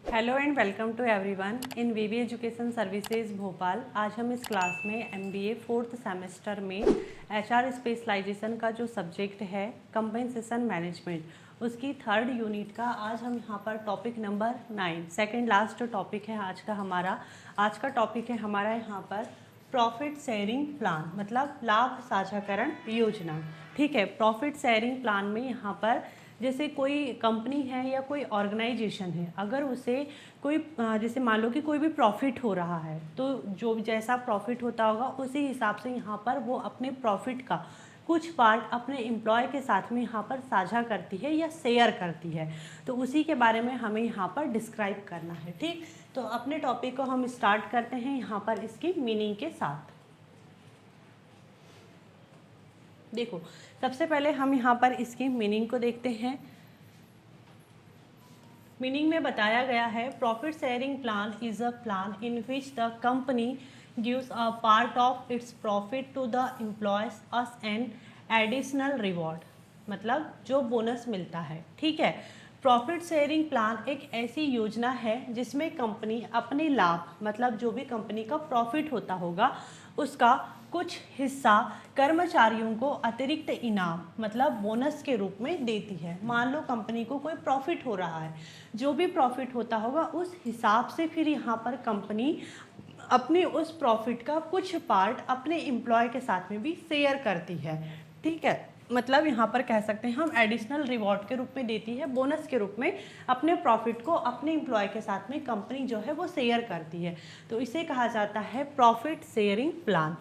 Hello and welcome to everyone in VV education services Bhopal. आज हम इस क्लास में एमबीए फोर्थ सेमेस्टर में एचआर स्पेशलाइजेशन का जो सब्जेक्ट है कंपनसेशन मैनेजमेंट उसकी थर्ड यूनिट का आज हम यहाँ पर topic number 9 second last topic है आज का हमारा। आज का टॉपिक है हमारा यहाँ पर प्रॉफिट शेयरिंग प्लान, मतलब लाभ साझाकरण योजना। ठीक है, प्रॉफिट शेयरिंग प्लान में यहाँ पर जैसे कोई कंपनी है या कोई ऑर्गेनाइजेशन है, अगर उसे कोई जैसे मान लो कि कोई भी प्रॉफिट हो रहा है तो जो जैसा प्रॉफिट होता होगा उसी हिसाब से यहाँ पर वो अपने प्रॉफिट का कुछ पार्ट अपने एम्प्लॉय के साथ में यहाँ पर साझा करती है या शेयर करती है। तो उसी के बारे में हमें यहाँ पर डिस्क्राइब करना है। ठीक, तो अपने टॉपिक को हम स्टार्ट करते हैं यहाँ पर इसकी मीनिंग के साथ। देखो, सबसे पहले हम यहाँ पर इसकी मीनिंग को देखते हैं। मीनिंग में बताया गया है profit sharing plan is a plan in which the company gives a part of its profit to the employees as an additional reward, मतलब जो बोनस मिलता है। ठीक है, प्रॉफिट शेयरिंग प्लान एक ऐसी योजना है जिसमें कंपनी अपने लाभ, मतलब जो भी कंपनी का प्रॉफिट होता होगा उसका कुछ हिस्सा कर्मचारियों को अतिरिक्त इनाम, मतलब बोनस के रूप में देती है। मान लो कंपनी को कोई प्रॉफिट हो रहा है, जो भी प्रॉफिट होता होगा उस हिसाब से फिर यहाँ पर कंपनी अपने उस प्रॉफिट का कुछ पार्ट अपने एम्प्लॉय के साथ में भी शेयर करती है। ठीक है, मतलब यहाँ पर कह सकते हैं हम एडिशनल रिवॉर्ड के रूप में देती है, बोनस के रूप में अपने प्रॉफिट को अपने एम्प्लॉय के साथ में कंपनी जो है वो शेयर करती है। तो इसे कहा जाता है profit sharing plan.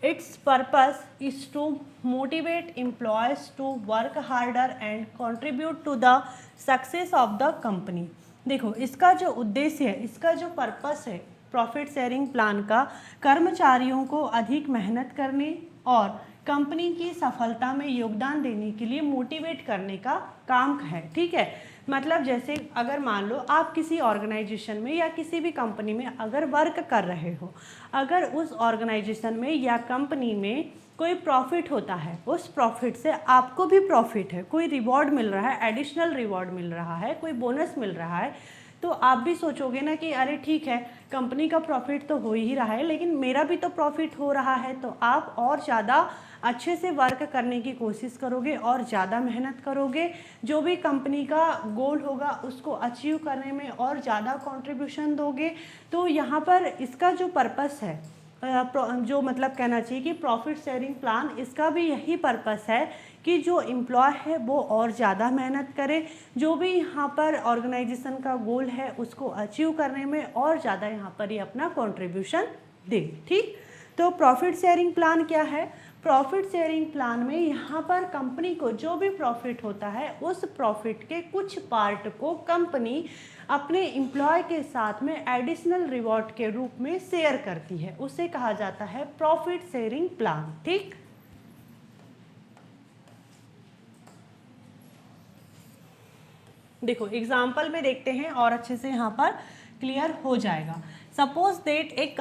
Its purpose is to motivate employees to work harder and contribute to the success of the company। देखो, इसका जो उद्देश्य है, इसका जो पर्पस है प्रॉफिट शेयरिंग प्लान का, कर्मचारियों को अधिक मेहनत करने और कंपनी की सफलता में योगदान देने के लिए मोटिवेट करने का काम है। ठीक है, मतलब जैसे अगर मान लो आप किसी ऑर्गेनाइजेशन में या किसी भी कंपनी में अगर वर्क कर रहे हो, अगर उस ऑर्गेनाइजेशन में या कंपनी में कोई प्रॉफिट होता है, उस प्रॉफिट से आपको भी प्रॉफिट है, कोई रिवॉर्ड मिल रहा है, एडिशनल रिवॉर्ड मिल रहा है, कोई बोनस मिल रहा है, तो आप भी सोचोगे ना कि अरे ठीक है, कंपनी का प्रॉफिट तो हो ही रहा है लेकिन मेरा भी तो प्रॉफिट हो रहा है, तो आप और ज़्यादा अच्छे से वर्क करने की कोशिश करोगे और ज़्यादा मेहनत करोगे, जो भी कंपनी का गोल होगा उसको अचीव करने में और ज़्यादा कंट्रीब्यूशन दोगे। तो यहाँ पर इसका जो पर्पस है, जो मतलब कहना चाहिए कि प्रॉफिट शेयरिंग प्लान, इसका भी यही पर्पस है कि जो एम्प्लॉय है वो और ज़्यादा मेहनत करे, जो भी यहाँ पर ऑर्गेनाइजेशन का गोल है उसको अचीव करने में और ज़्यादा यहाँ पर ये अपना कंट्रीब्यूशन दे। ठीक, तो प्रॉफिट शेयरिंग प्लान क्या है? प्रॉफिट शेयरिंग प्लान में यहाँ पर कंपनी को जो भी प्रॉफिट होता है उस प्रॉफिट के कुछ पार्ट को कंपनी अपने एम्प्लॉय के साथ में एडिशनल रिवॉर्ड के रूप में शेयर करती है, उसे कहा जाता है प्रॉफिट शेयरिंग प्लान। ठीक, देखो एग्जाम्पल में देखते हैं और अच्छे से यहाँ पर क्लियर हो जाएगा। सपोज दैट एक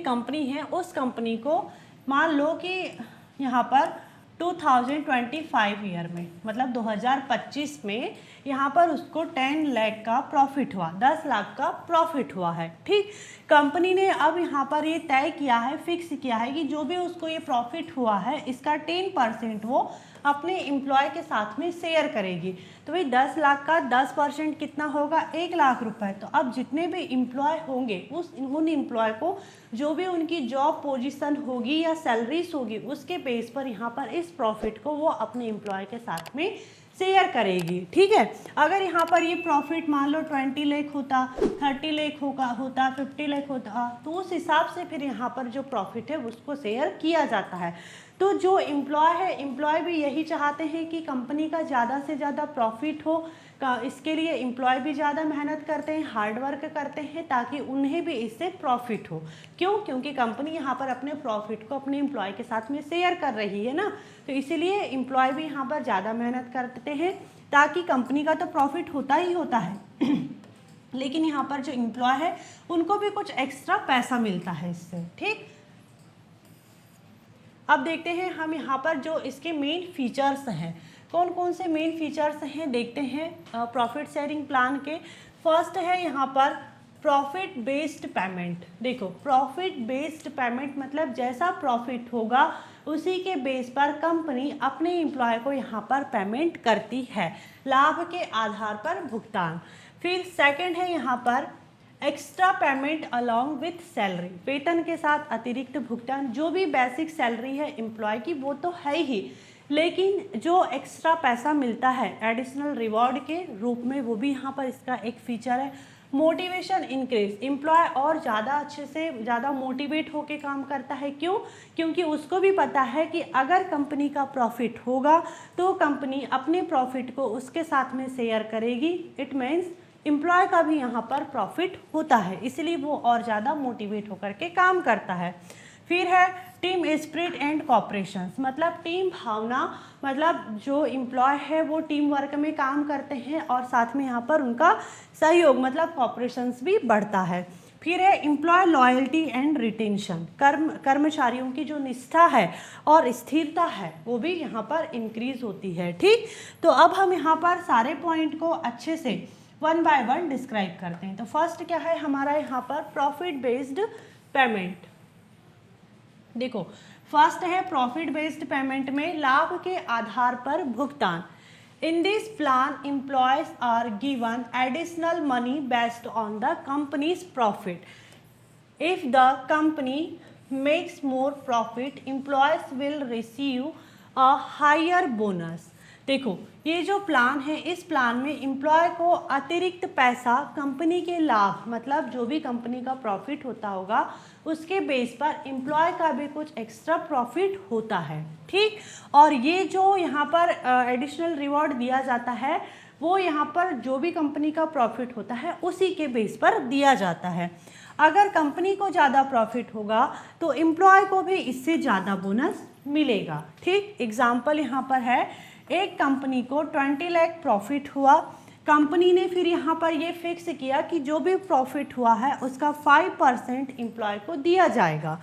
कंपनी है, उस कंपनी को मान लो कि यहाँ पर 2025 ईयर में, मतलब 2025 में यहाँ पर उसको 10 लाख का प्रॉफिट हुआ, 10 लाख का प्रॉफिट हुआ है। ठीक, कंपनी ने अब यहाँ पर ये तय किया है, फिक्स किया है कि जो भी उसको ये प्रॉफिट हुआ है इसका 10% वो अपने एम्प्लॉय के साथ में शेयर करेगी। तो भाई 10 लाख का 10% कितना होगा? 1 लाख रुपए। तो अब जितने भी एम्प्लॉय होंगे उन एम्प्लॉय को जो भी उनकी जॉब पोजीशन होगी या सैलरीज होगी उसके बेस पर यहाँ पर इस प्रॉफिट को वो अपने एम्प्लॉय के साथ में शेयर करेगी। ठीक है, अगर यहाँ पर ये प्रॉफिट मान लो 20 लाख होता, 30 लाख होता, 50 लाख होता, तो उस हिसाब से फिर यहाँ पर जो प्रॉफिट है उसको शेयर किया जाता है। तो जो एम्प्लॉय है, एम्प्लॉय भी यही चाहते हैं कि कंपनी का ज़्यादा से ज़्यादा प्रॉफिट हो, इसके लिए एम्प्लॉय भी ज़्यादा मेहनत करते हैं, हार्ड वर्क करते हैं ताकि उन्हें भी इससे प्रॉफिट हो। क्यों? क्योंकि कंपनी यहाँ पर अपने प्रॉफिट को अपने एम्प्लॉय के साथ में शेयर कर रही है ना, तो इसीलिए एम्प्लॉय भी यहाँ पर ज़्यादा मेहनत करते हैं ताकि कंपनी का तो प्रॉफिट होता ही होता है लेकिन यहाँ पर जो एम्प्लॉय है उनको भी कुछ एक्स्ट्रा पैसा मिलता है इससे। ठीक, अब देखते हैं हम यहाँ पर जो इसके मेन फीचर्स हैं, कौन कौन से मेन फीचर्स हैं देखते हैं प्रॉफिट शेयरिंग प्लान के। फर्स्ट है यहाँ पर प्रॉफिट बेस्ड पेमेंट। देखो प्रॉफिट बेस्ड पेमेंट मतलब जैसा प्रॉफिट होगा उसी के बेस पर कंपनी अपने एम्प्लॉय को यहाँ पर पेमेंट करती है, लाभ के आधार पर भुगतान। फिर सेकंड है यहाँ पर extra payment along with salary, वेतन के साथ अतिरिक्त भुगतान। जो भी बेसिक सैलरी है एम्प्लॉय की वो तो है ही, लेकिन जो एक्स्ट्रा पैसा मिलता है एडिशनल रिवॉर्ड के रूप में वो भी यहाँ पर इसका एक फीचर है। मोटिवेशन इंक्रीज, एम्प्लॉय और ज़्यादा अच्छे से ज़्यादा मोटिवेट होके काम करता है। क्यों? क्योंकि उसको भी पता है कि अगर कंपनी का प्रॉफिट होगा तो कंपनी अपने प्रॉफिट को उसके साथ में शेयर करेगी। इट मीन्स एम्प्लॉय का भी यहाँ पर प्रॉफिट होता है, इसलिए वो और ज़्यादा मोटिवेट होकर के काम करता है। फिर है टीम स्पिरिट एंड कॉपरेशन, मतलब टीम भावना, मतलब जो एम्प्लॉय है वो टीम वर्क में काम करते हैं और साथ में यहाँ पर उनका सहयोग मतलब कॉपरेशंस भी बढ़ता है। फिर है एम्प्लॉय लॉयल्टी एंड रिटेंशन, कर्मचारियों की जो निष्ठा है और स्थिरता है वो भी यहाँ पर इंक्रीज होती है। ठीक, तो अब हम यहाँ पर सारे पॉइंट को अच्छे से वन बाय वन डिस्क्राइब करते हैं। तो फर्स्ट क्या है हमारा यहाँ पर प्रॉफिट बेस्ड पेमेंट। देखो फर्स्ट है प्रॉफिट बेस्ड पेमेंट में लाभ के आधार पर भुगतान। In this plan employees are given additional money based on the company's profit. If the company makes more profit employees will receive a higher bonus. देखो ये जो प्लान है इस प्लान में एम्प्लॉय को अतिरिक्त पैसा कंपनी के लाभ मतलब जो भी कंपनी का प्रॉफिट होता होगा उसके बेस पर एम्प्लॉय का भी कुछ एक्स्ट्रा प्रॉफिट होता है। ठीक, और ये जो यहाँ पर एडिशनल रिवॉर्ड दिया जाता है वो यहाँ पर जो भी कंपनी का प्रॉफिट होता है उसी के बेस पर दिया जाता है। अगर कंपनी को ज़्यादा प्रॉफिट होगा तो एम्प्लॉय को भी इससे ज़्यादा बोनस मिलेगा। ठीक, एग्जाम्पल यहाँ पर है एक कंपनी को 20 लाख प्रॉफिट हुआ, कंपनी ने फिर यहाँ पर ये फिक्स किया कि जो भी प्रॉफिट हुआ है उसका 5% एम्प्लॉय को दिया जाएगा।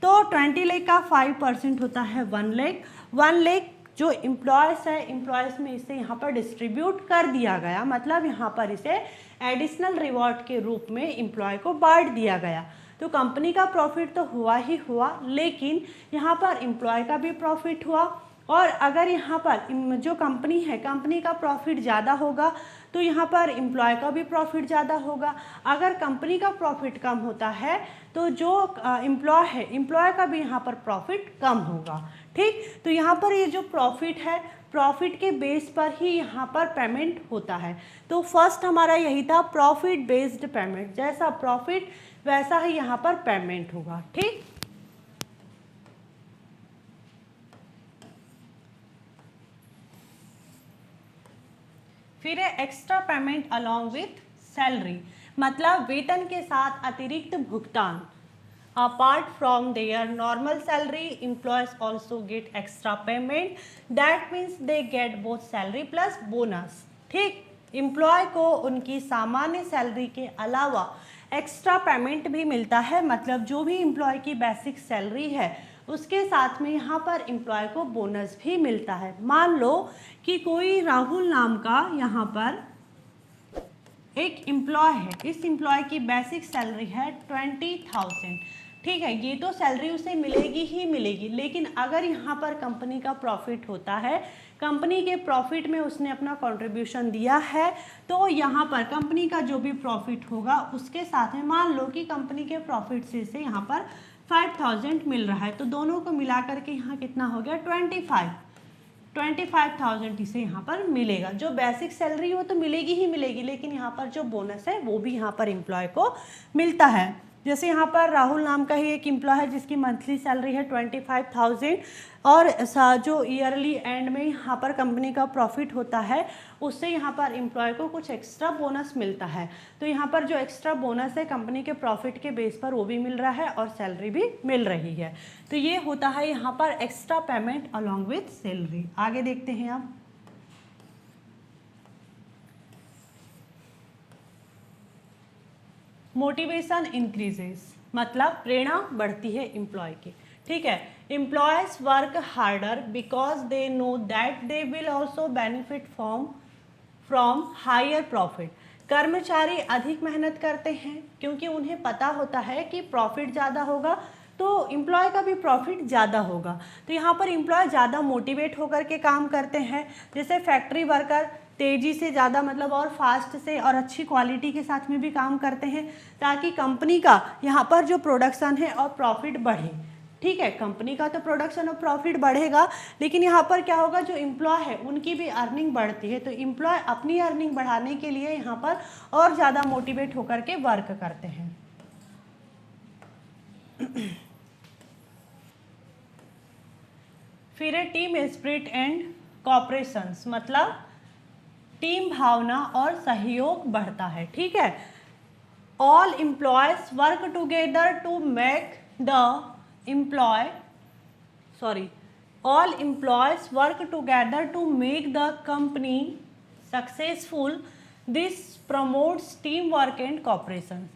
तो 20 लाख का 5% होता है 1 लाख। 1 लाख जो एम्प्लॉयज़ है एम्प्लॉयज़ में इसे यहाँ पर डिस्ट्रीब्यूट कर दिया गया, मतलब यहाँ पर इसे एडिशनल रिवॉर्ड के रूप में एम्प्लॉय को बांट दिया गया। तो कंपनी का प्रॉफिट तो हुआ ही हुआ, लेकिन यहाँ पर एम्प्लॉय का भी प्रॉफिट हुआ। और अगर यहाँ पर जो कंपनी है कंपनी का प्रॉफिट ज़्यादा होगा तो यहाँ पर एम्प्लॉय का भी प्रॉफिट ज़्यादा होगा। अगर कंपनी का प्रॉफिट कम होता है तो जो एम्प्लॉय है एम्प्लॉय का भी यहाँ पर प्रॉफिट कम होगा। ठीक, तो यहाँ पर ये जो प्रॉफिट है प्रॉफिट के बेस पर ही यहाँ पर पेमेंट होता है। तो फर्स्ट हमारा यही था प्रॉफिट बेस्ड पेमेंट, जैसा प्रॉफिट वैसा ही यहाँ पर पेमेंट होगा। ठीक, फिर है extra payment along with salary, मतलब वेतन के साथ अतिरिक्त भुगतान। Apart from there normal salary employees also get extra payment, that means they get both salary plus bonus. ठीक, एम्प्लॉय को उनकी सामान्य सैलरी के अलावा एक्स्ट्रा पेमेंट भी मिलता है, मतलब जो भी एम्प्लॉय की बेसिक सैलरी है उसके साथ में यहाँ पर एम्प्लॉय को बोनस भी मिलता है। मान लो कि कोई राहुल नाम का यहाँ पर एक एम्प्लॉय है, इस एम्प्लॉय की बेसिक सैलरी है 20,000। ठीक है, ये तो सैलरी उसे मिलेगी ही मिलेगी, लेकिन अगर यहाँ पर कंपनी का प्रॉफिट होता है, कंपनी के प्रॉफिट में उसने अपना कंट्रीब्यूशन दिया है, तो यहाँ पर कंपनी का जो भी प्रॉफिट होगा उसके साथ में मान लो कि कंपनी के प्रॉफिट से यहाँ पर 5,000 मिल रहा है, तो दोनों को मिला करके यहाँ कितना हो गया 25,000 इसे यहाँ पर मिलेगा। जो बेसिक सैलरी वो तो मिलेगी ही मिलेगी, लेकिन यहाँ पर जो बोनस है वो भी यहाँ पर एम्प्लॉय को मिलता है। जैसे यहाँ पर राहुल नाम का ही एक एम्प्लॉय है जिसकी मंथली सैलरी है 25,000 और जो ईयरली एंड में यहाँ पर कंपनी का प्रॉफिट होता है उससे यहाँ पर एम्प्लॉय को कुछ एक्स्ट्रा बोनस मिलता है। तो यहाँ पर जो एक्स्ट्रा बोनस है कंपनी के प्रॉफिट के बेस पर वो भी मिल रहा है और सैलरी भी मिल रही है। तो ये होता है यहाँ पर extra payment along with salary. आगे देखते हैं आप। मोटिवेशन इंक्रीजेस, मतलब प्रेरणा बढ़ती है एम्प्लॉय की। ठीक है, Employees work harder because they know that they will also benefit from higher profit. कर्मचारी अधिक मेहनत करते हैं क्योंकि उन्हें पता होता है कि प्रॉफिट ज़्यादा होगा, तो एम्प्लॉय का भी प्रॉफिट ज़्यादा होगा। तो यहाँ पर एम्प्लॉय ज़्यादा मोटिवेट होकर के काम करते हैं। जैसे फैक्ट्री वर्कर तेज़ी से ज़्यादा मतलब और फास्ट से और अच्छी क्वालिटी के साथ में भी काम करते हैं ताकि कंपनी का यहाँ पर जो प्रोडक्शन है और प्रॉफिट बढ़े। ठीक है, कंपनी का तो प्रोडक्शन और प्रॉफिट बढ़ेगा, लेकिन यहाँ पर क्या होगा, जो एम्प्लॉय है उनकी भी अर्निंग बढ़ती है। तो एम्प्लॉय अपनी अर्निंग बढ़ाने के लिए यहाँ पर और ज़्यादा मोटिवेट होकर के वर्क करते हैं। फिर है टीम स्पिरिट एंड कॉपरेशंस, मतलब टीम भावना और सहयोग बढ़ता है। ठीक है, all employees work together to make the all employees work together to make the company successful. This promotes teamwork and cooperation.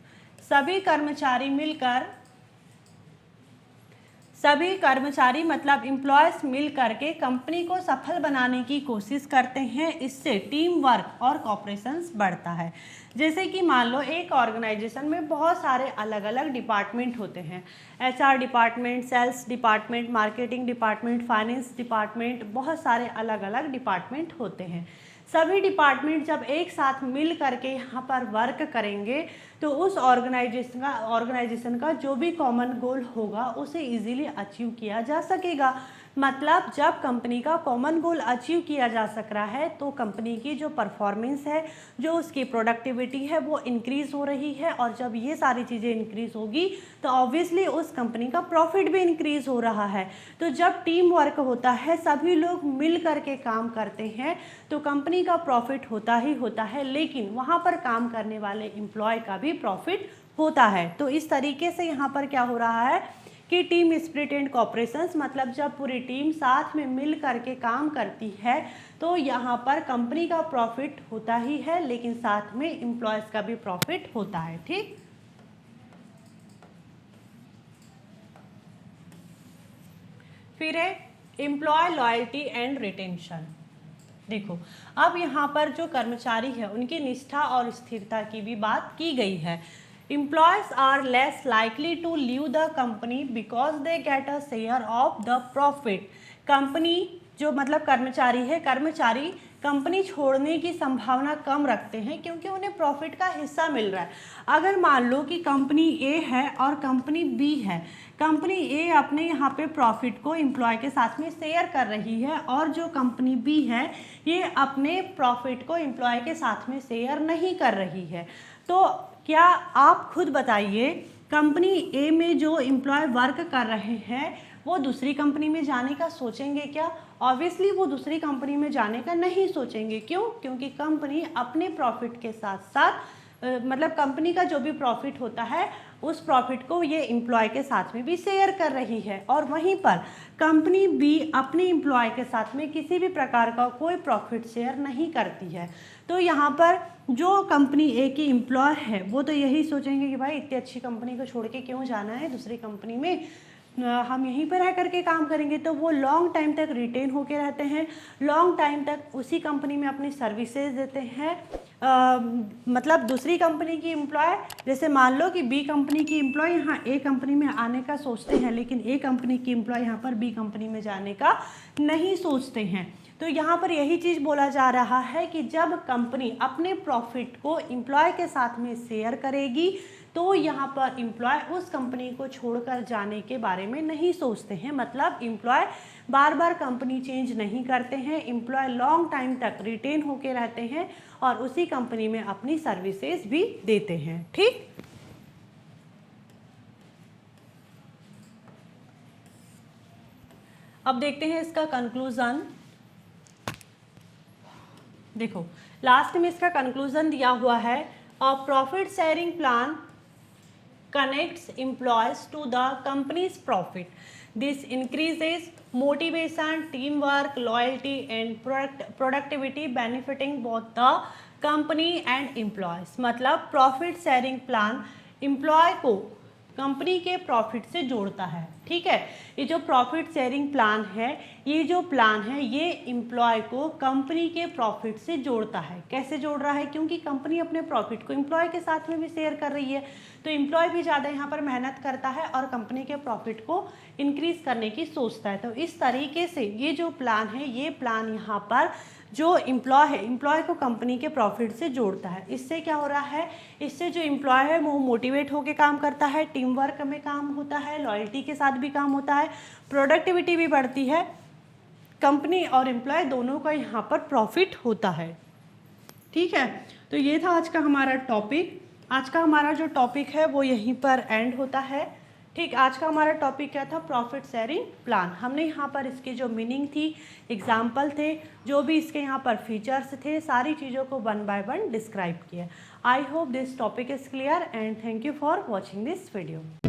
सभी कर्मचारी मतलब एम्प्लॉयज मिल करके कंपनी को सफल बनाने की कोशिश करते हैं। इससे टीम वर्क और कॉपरेशंस बढ़ता है। जैसे कि मान लो एक ऑर्गेनाइजेशन में बहुत सारे अलग अलग डिपार्टमेंट होते हैं, HR department, sales department, marketing department, finance department, बहुत सारे अलग अलग डिपार्टमेंट होते हैं। सभी डिपार्टमेंट जब एक साथ मिल करके यहाँ पर वर्क करेंगे तो उस ऑर्गेनाइजेशन का जो भी कॉमन गोल होगा उसे इजीली अचीव किया जा सकेगा। मतलब जब कंपनी का कॉमन गोल अचीव किया जा सक रहा है तो कंपनी की जो परफॉर्मेंस है, जो उसकी प्रोडक्टिविटी है वो इंक्रीज़ हो रही है, और जब ये सारी चीज़ें इंक्रीज़ होगी तो ऑब्वियसली उस कंपनी का प्रॉफिट भी इंक्रीज़ हो रहा है। तो जब टीम वर्क होता है, सभी लोग मिल करके काम करते हैं, तो कंपनी का प्रॉफिट होता ही होता है, लेकिन वहाँ पर काम करने वाले एम्प्लॉय का भी प्रॉफिट होता है। तो इस तरीके से यहाँ पर क्या हो रहा है कि टीम स्पिरिट एंड कॉपरेशंस, मतलब जब पूरी टीम साथ में मिल करके काम करती है तो यहाँ पर कंपनी का प्रॉफिट होता ही है, लेकिन साथ में एम्प्लॉयज का भी प्रॉफिट होता है। ठीक, फिर है एम्प्लॉय लॉयल्टी एंड रिटेंशन। देखो, अब यहाँ पर जो कर्मचारी है उनकी निष्ठा और स्थिरता की भी बात की गई है। Employees are less likely to leave the company because they get a share of the profit. Company जो मतलब कर्मचारी है, कर्मचारी कंपनी छोड़ने की संभावना कम रखते हैं क्योंकि उन्हें प्रॉफिट का हिस्सा मिल रहा है। अगर मान लो कि कंपनी ए है और कंपनी बी है, कंपनी ए अपने यहाँ पे प्रॉफिट को एम्प्लॉय के साथ में शेयर कर रही है और जो कंपनी बी है ये अपने प्रॉफिट को एम्प्लॉय के साथ में शेयर नहीं कर रही है। तो क्या आप खुद बताइए, कंपनी ए में जो एम्प्लॉय वर्क कर रहे हैं वो दूसरी कंपनी में जाने का सोचेंगे क्या? ऑब्वियसली वो दूसरी कंपनी में जाने का नहीं सोचेंगे। क्यों? क्योंकि कंपनी अपने प्रॉफिट के साथ साथ मतलब कंपनी का जो भी प्रॉफिट होता है उस प्रॉफिट को ये एम्प्लॉय के साथ में भी शेयर कर रही है, और वहीं पर कंपनी बी अपने एम्प्लॉय के साथ में किसी भी प्रकार का कोई प्रॉफिट शेयर नहीं करती है। तो यहाँ पर जो कंपनी ए की एम्प्लॉय है वो तो यही सोचेंगे कि भाई इतनी अच्छी कंपनी को छोड़ के क्यों जाना है दूसरी कंपनी में, हम यहीं पर रह करके काम करेंगे। तो वो लॉन्ग टाइम तक रिटेन होके रहते हैं, लॉन्ग टाइम तक उसी कंपनी में अपनी सर्विसेज देते हैं। मतलब दूसरी कंपनी की एम्प्लॉय, जैसे मान लो कि बी कंपनी की एम्प्लॉय यहाँ ए कंपनी में आने का सोचते हैं, लेकिन ए कंपनी की एम्प्लॉय यहाँ पर बी कंपनी में जाने का नहीं सोचते हैं। तो यहाँ पर यही चीज़ बोला जा रहा है कि जब कंपनी अपने प्रॉफिट को एम्प्लॉय के साथ में शेयर करेगी तो यहाँ पर एम्प्लॉय उस कंपनी को छोड़कर जाने के बारे में नहीं सोचते हैं। मतलब एम्प्लॉय बार बार कंपनी चेंज नहीं करते हैं, एम्प्लॉय लॉन्ग टाइम तक रिटेन होके रहते हैं और उसी कंपनी में अपनी सर्विसेज भी देते हैं। ठीक, अब देखते हैं इसका कंक्लूजन। देखो, लास्ट में इसका कंक्लूजन दिया हुआ है, uh profit sharing plan connects employees to the company's profit. This increases motivation, teamwork, loyalty and productivity benefiting both the company and employees. मतलब प्रॉफिट शेयरिंग प्लान एम्प्लॉय को कंपनी के profit से जोड़ता है। ठीक है, ये जो प्रॉफिट शेयरिंग प्लान है, ये जो प्लान है ये एम्प्लॉय को कंपनी के प्रॉफिट से जोड़ता है। कैसे जोड़ रहा है? क्योंकि कंपनी अपने प्रॉफिट को एम्प्लॉय के साथ में भी शेयर कर रही है, तो एम्प्लॉय भी ज़्यादा यहाँ पर मेहनत करता है और कंपनी के प्रॉफिट को इंक्रीज करने की सोचता है। तो इस तरीके से ये जो प्लान है, ये प्लान यहाँ पर जो एम्प्लॉय है, एम्प्लॉय को कंपनी के प्रॉफिट से जोड़ता है। इससे क्या हो रहा है? इससे जो एम्प्लॉय है वो मोटिवेट होकर काम करता है, टीम वर्क में काम होता है, लॉयल्टी के साथ भी काम होता है, प्रोडक्टिविटी भी बढ़ती है, कंपनी और एम्प्लॉय दोनों का यहाँ पर प्रॉफिट होता है। ठीक है, तो ये था आज का हमारा टॉपिक। आज का हमारा जो टॉपिक है वो यहीं पर एंड होता है। ठीक, आज का हमारा टॉपिक क्या था? Profit sharing plan. हमने यहाँ पर इसकी जो मीनिंग थी, एग्जाम्पल थे, जो भी इसके यहाँ पर फीचर्स थे, सारी चीज़ों को 1 बाय 1 डिस्क्राइब किया। I hope this topic is clear and thank you for watching this video.